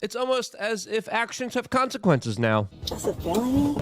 It's almost as if actions have consequences now. That's a felony?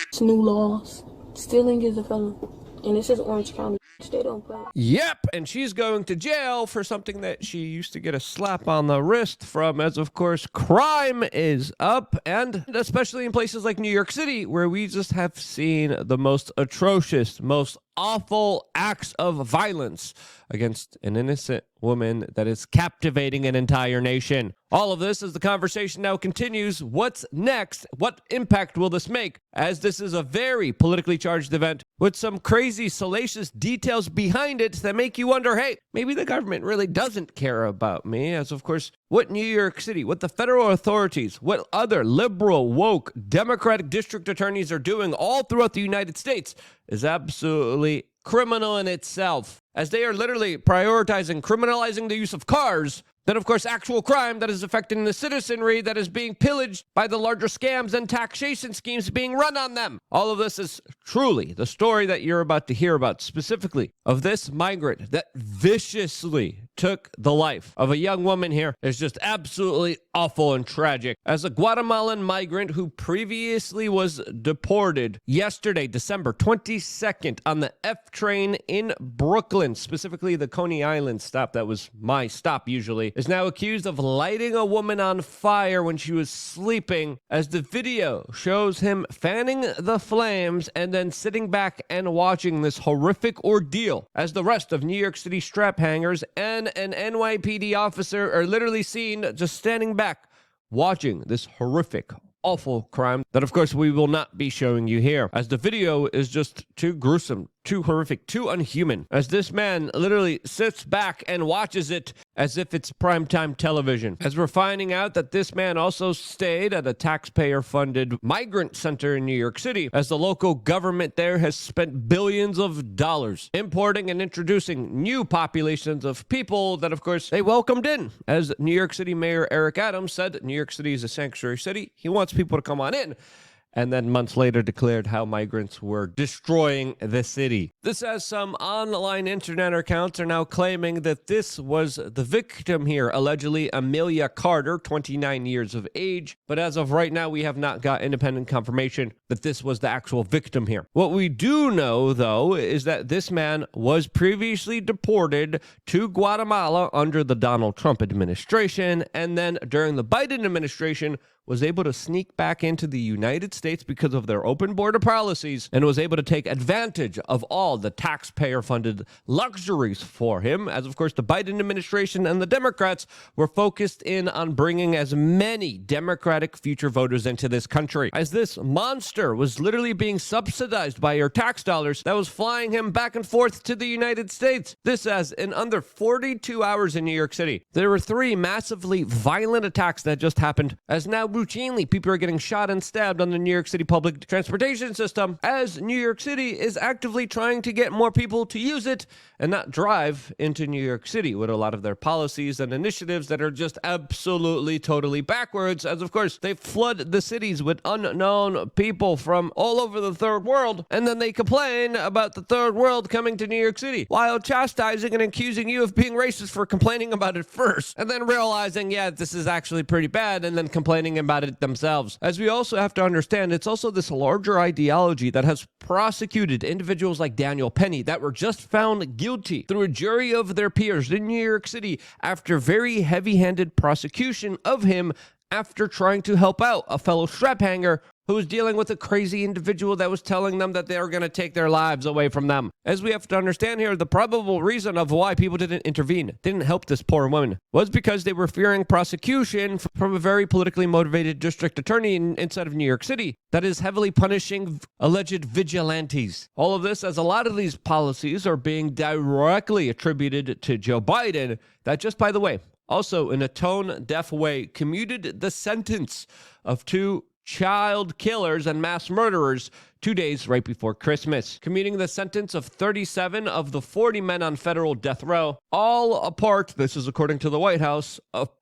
It's new laws. Stealing is a felony. And this is Orange County. They don't play. Yep, and she's going to jail for something that she used to get a slap on the wrist from, as of course crime is up, and especially in places like New York City, where we just have seen the most atrocious, most awful acts of violence against an innocent woman that is captivating an entire nation. All of this as the conversation now continues. What's next? What impact will this make? As this is a very politically charged event with some crazy, salacious details behind it that make you wonder, hey, maybe the government really doesn't care about me. As of course, what New York City, what the federal authorities, what other liberal, woke, Democratic district attorneys are doing all throughout the United States is absolutely criminal in itself, as they are literally prioritizing criminalizing the use of cars than, of course, actual crime that is affecting the citizenry that is being pillaged by the larger scams and taxation schemes being run on them. All of this is truly the story that you're about to hear about, specifically of this migrant that viciously took the life of a young woman here. Is just absolutely awful and tragic. As a Guatemalan migrant who previously was deported yesterday, December 22nd, on the F train in Brooklyn, specifically the Coney Island stop, that was my stop usually, is now accused of lighting a woman on fire when she was sleeping, as the video shows him fanning the flames and then sitting back and watching this horrific ordeal, as the rest of New York City strap hangers and an NYPD officer are literally seen just standing back watching this horrific, awful crime that, of course, we will not be showing you here, as the video is just too gruesome, too horrific, too unhuman, as this man literally sits back and watches it as if it's primetime television. As we're finding out that this man also stayed at a taxpayer-funded migrant center in New York City, as the local government there has spent billions of dollars importing and introducing new populations of people that, of course, they welcomed in. As New York City Mayor Eric Adams said, New York City is a sanctuary city. He wants people to come on in, and then months later declared how migrants were destroying the city. This, as some online internet accounts are now claiming that this was the victim here, allegedly Amelia Carter, 29 years of age. But as of right now, we have not got independent confirmation that this was the actual victim here. What we do know, though, is that this man was previously deported to Guatemala under the Donald Trump administration, and then during the Biden administration was able to sneak back into the United States because of their open border policies, and was able to take advantage of all the taxpayer-funded luxuries for him, as of course the Biden administration and the Democrats were focused in on bringing as many Democratic future voters into this country, as this monster was literally being subsidized by your tax dollars that was flying him back and forth to the United States. This, as in under 42 hours in New York City, there were 3 massively violent attacks that just happened, as now routinely people are getting shot and stabbed on the New York City public transportation system, as New York City is actively trying to get more people to use it and not drive into New York City, with a lot of their policies and initiatives that are just absolutely totally backwards, as of course they flood the cities with unknown people from all over the third world, and then they complain about the third world coming to New York City while chastising and accusing you of being racist for complaining about it first, and then realizing, yeah, this is actually pretty bad, and then complaining about it themselves. As we also have to understand, it's also this larger ideology that has prosecuted individuals like Daniel Penny that were just found guilty through a jury of their peers in New York City after very heavy-handed prosecution of him after trying to help out a fellow strap hanger who was dealing with a crazy individual that was telling them that they were going to take their lives away from them. As we have to understand here, the probable reason of why people didn't intervene, didn't help this poor woman, was because they were fearing prosecution from a very politically motivated district attorney inside of New York City that is heavily punishing alleged vigilantes. All of this, as a lot of these policies are being directly attributed to Joe Biden, that just, by the way, also in a tone-deaf way, commuted the sentence of 2 child killers and mass murderers 2 days right before Christmas, commuting the sentence of 37 of the 40 men on federal death row, all apart, this is according to the White House,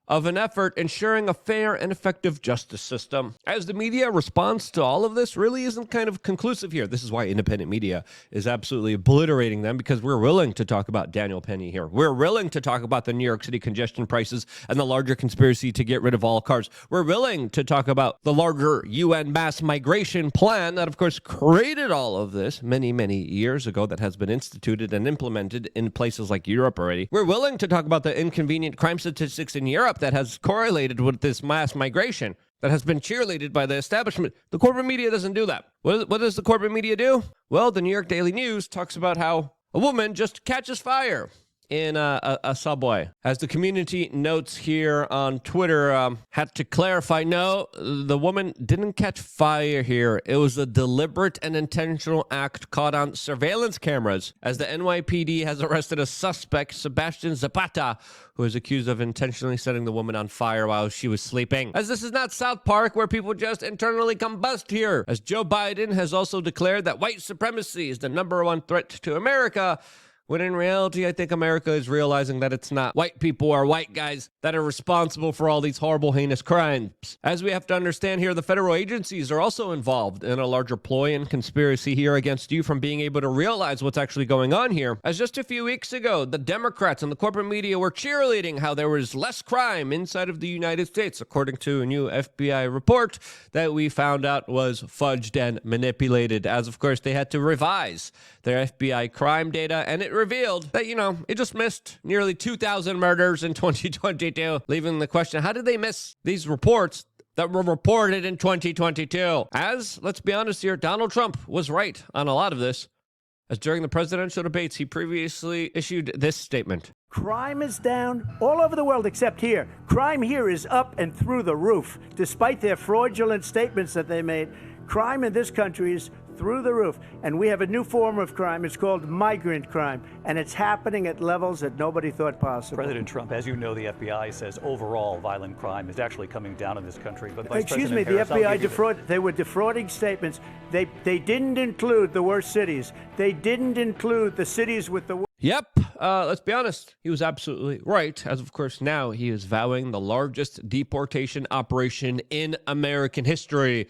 of an effort ensuring a fair and effective justice system. As the media response to all of this really isn't kind of conclusive here. This is why independent media is absolutely obliterating them, because we're willing to talk about Daniel Penny here. We're willing to talk about the New York City congestion prices and the larger conspiracy to get rid of all cars. We're willing to talk about the larger UN mass migration plan that, of course, created all of this many, many years ago, that has been instituted and implemented in places like Europe already. We're willing to talk about the inconvenient crime statistics in Europe that has correlated with this mass migration that has been cheerleaded by the establishment. The corporate media doesn't do that. What does the corporate media do? Well, the New York Daily News talks about how a woman just catches fire in a subway. As the community notes here on Twitter, had to clarify, no, the woman didn't catch fire here. It was a deliberate and intentional act caught on surveillance cameras, as the NYPD has arrested a suspect, Sebastian Zapata, who is accused of intentionally setting the woman on fire while she was sleeping. As this is not South Park, where people just internally combust here. As Joe Biden has also declared that white supremacy is the #1 threat to America, when in reality, I think America is realizing that it's not white people or white guys that are responsible for all these horrible, heinous crimes. As we have to understand here, the federal agencies are also involved in a larger ploy and conspiracy here against you from being able to realize what's actually going on here. As just a few weeks ago, the Democrats and the corporate media were cheerleading how there was less crime inside of the United States, according to a new FBI report that we found out was fudged and manipulated, as of course they had to revise their FBI crime data, and it revealed that, it just missed nearly 2,000 murders in 2022, leaving the question, how did they miss these reports that were reported in 2022? As, let's be honest here, Donald Trump was right on a lot of this, as during the presidential debates, he previously issued this statement. Crime is down all over the world except here. Crime here is up and through the roof. Despite their fraudulent statements that they made, crime in this country is through the roof. And we have a new form of crime. It's called migrant crime. And it's happening at levels that nobody thought possible. President Trump, as you know, the FBI says overall violent crime is actually coming down in this country. But Vice Excuse President me, Harris, the FBI they were defrauding statements. They didn't include the worst cities. They didn't include the cities with the Yep, let's be honest, he was absolutely right, as of course now he is vowing the largest deportation operation in American history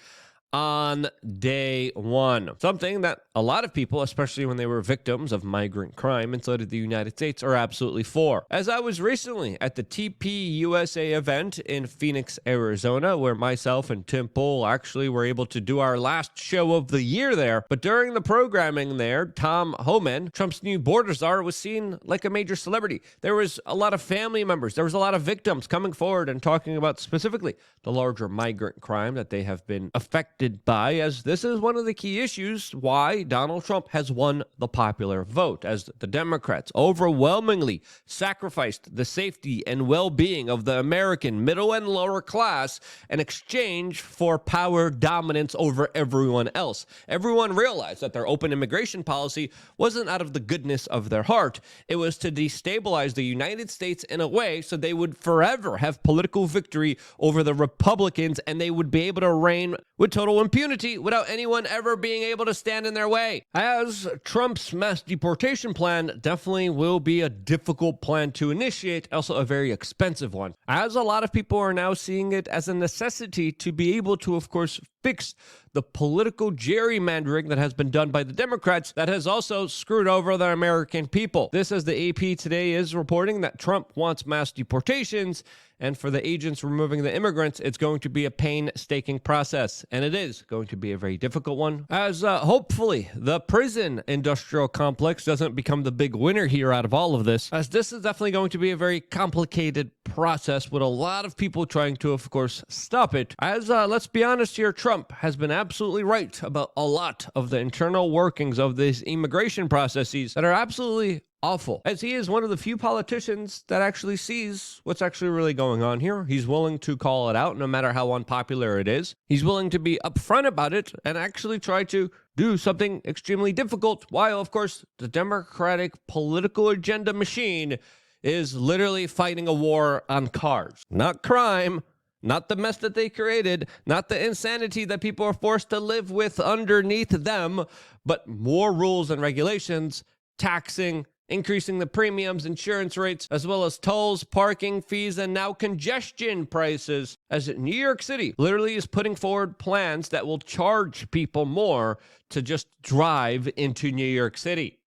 on day one. Something that a lot of people, especially when they were victims of migrant crime inside of the United States, are absolutely for. As I was recently at the TPUSA event in Phoenix, Arizona, where myself and Tim Pool actually were able to do our last show of the year there. But during the programming there, Tom Homan, Trump's new border czar, was seen like a major celebrity. There was a lot of family members. There was a lot of victims coming forward and talking about specifically the larger migrant crime that they have been affected by, as this is one of the key issues why Donald Trump has won the popular vote, as the Democrats overwhelmingly sacrificed the safety and well-being of the American middle and lower class in exchange for power dominance over everyone else. Everyone realized that their open immigration policy wasn't out of the goodness of their heart. It was to destabilize the United States in a way so they would forever have political victory over the Republicans, and they would be able to reign with total impunity without anyone ever being able to stand in their way. As Trump's mass deportation plan definitely will be a difficult plan to initiate, also a very expensive one, as a lot of people are now seeing it as a necessity to be able to, of course, fix the political gerrymandering that has been done by the Democrats that has also screwed over the American people. This, as the AP today is reporting, that Trump wants mass deportations, and for the agents removing the immigrants, it's going to be a painstaking process, and it is going to be a very difficult one, as hopefully the prison industrial complex doesn't become the big winner here out of all of this, as this is definitely going to be a very complicated process with a lot of people trying to, of course, stop it. As let's be honest here, Trump has been absolutely right about a lot of the internal workings of these immigration processes that are absolutely awful, as he is one of the few politicians that actually sees what's actually really going on here. He's willing to call it out no matter how unpopular it is. He's willing to be upfront about it and actually try to do something extremely difficult, while, of course, the Democratic political agenda machine is literally fighting a war on cars. Not crime, not the mess that they created, not the insanity that people are forced to live with underneath them, but more rules and regulations, taxing increasing the premiums, insurance rates, as well as tolls, parking fees, and now congestion prices, as New York City literally is putting forward plans that will charge people more to just drive into New York City,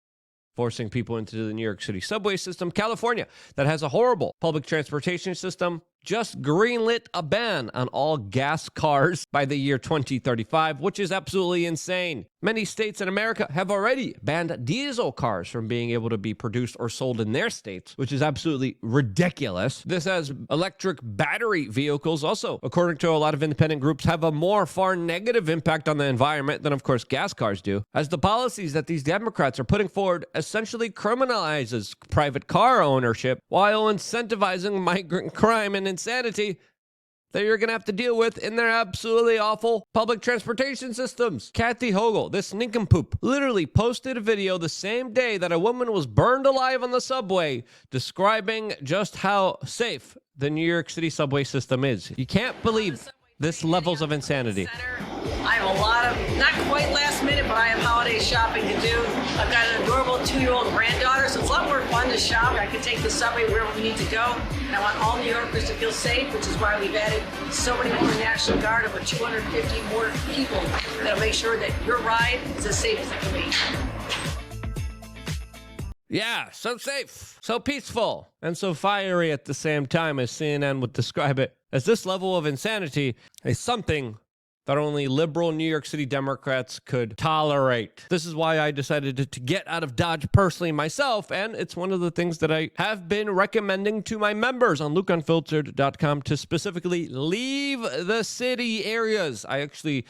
forcing people into the New York City subway system. California, that has a horrible public transportation system, just greenlit a ban on all gas cars by the year 2035, which is absolutely insane. Many states in America have already banned diesel cars from being able to be produced or sold in their states, which is absolutely ridiculous. This has electric battery vehicles also, according to a lot of independent groups, have a more far negative impact on the environment than, of course, gas cars do, as the policies that these Democrats are putting forward essentially criminalizes private car ownership while incentivizing migrant crime and insanity that you're going to have to deal with in their absolutely awful public transportation systems. Kathy Hochul, this nincompoop, literally posted a video the same day that a woman was burned alive on the subway, describing just how safe the New York City subway system is. You can't believe this levels of insanity. I have a lot of, not quite last minute, but I have holiday shopping to do. I've got an adorable 2-year-old granddaughter, so it's a lot more fun to shop. I can take the subway wherever we need to go, and I want all New Yorkers to feel safe, which is why we've added so many more National Guard, over 250 more people that'll make sure that your ride is as safe as it can be. Yeah, so safe, so peaceful, and so fiery at the same time, as CNN would describe it, as this level of insanity is something that only liberal New York City Democrats could tolerate. This is why I decided to get out of Dodge personally myself, and it's one of the things that I have been recommending to my members on LukeUnfiltered.com to specifically leave the city areas. I actually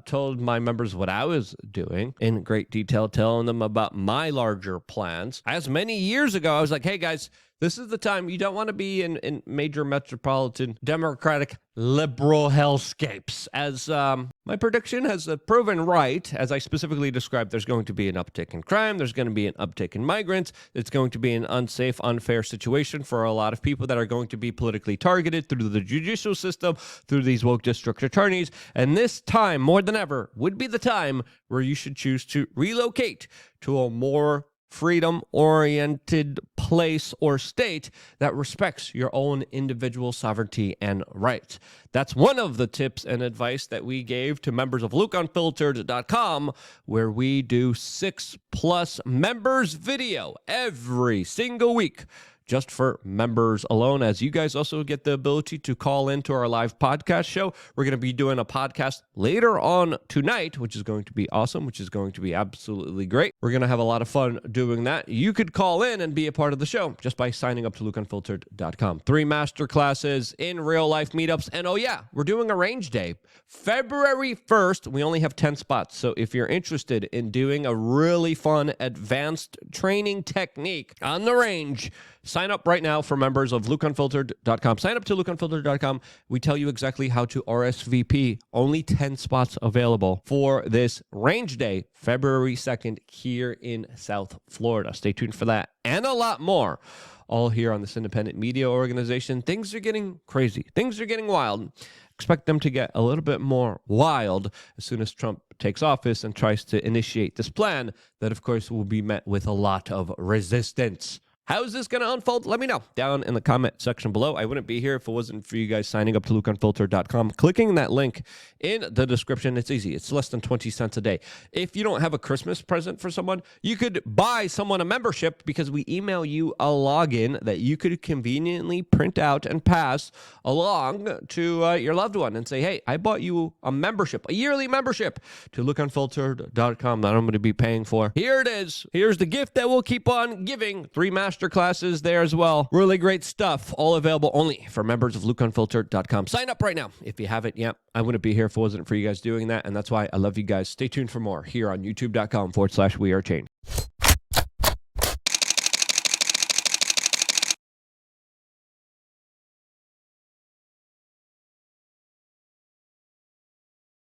told my members what I was doing in great detail, telling them about my larger plans. As many years ago, I was like, hey guys, this is the time you don't want to be in major metropolitan Democratic liberal hellscapes. As my prediction has proven right, as I specifically described, there's going to be an uptick in crime. There's going to be an uptick in migrants. It's going to be an unsafe, unfair situation for a lot of people that are going to be politically targeted through the judicial system, through these woke district attorneys. And this time, more than ever, would be the time where you should choose to relocate to a more freedom-oriented place or state that respects your own individual sovereignty and rights. That's one of the tips and advice that we gave to members of LukeUnfiltered.com, where we do 6+ members video every single week, just for members alone, as you guys also get the ability to call into our live podcast show. We're going to be doing a podcast later on tonight, which is going to be awesome, which is going to be absolutely great. We're going to have a lot of fun doing that. You could call in and be a part of the show just by signing up to LukeUnfiltered.com. 3 masterclasses, in real life meetups, and oh yeah, we're doing a range day. February 1st, we only have 10 spots, so if you're interested in doing a really fun advanced training technique on the range, sign up right now for members of LukeUnfiltered.com. Sign up to LukeUnfiltered.com. We tell you exactly how to RSVP. Only 10 spots available for this range day, February 2nd, here in South Florida. Stay tuned for that and a lot more, all here on this independent media organization. Things are getting crazy. Things are getting wild. Expect them to get a little bit more wild as soon as Trump takes office and tries to initiate this plan that, of course, will be met with a lot of resistance. How is this going to unfold? Let me know down in the comment section below. I wouldn't be here if it wasn't for you guys signing up to LukeUnfiltered.com. Clicking that link in the description. It's easy. It's less than 20 cents a day. If you don't have a Christmas present for someone, you could buy someone a membership, because we email you a login that you could conveniently print out and pass along to your loved one and say, hey, I bought you a membership, a yearly membership to LukeUnfiltered.com that I'm going to be paying for. Here it is. Here's the gift that we'll keep on giving. 3 master classes there as well. Really great stuff. All available only for members of LukeUnfiltered.com. Sign up right now if you haven't yet. I wouldn't be here if it wasn't for you guys doing that, and that's why I love you guys. Stay tuned for more here on YouTube.com/WeAreChange.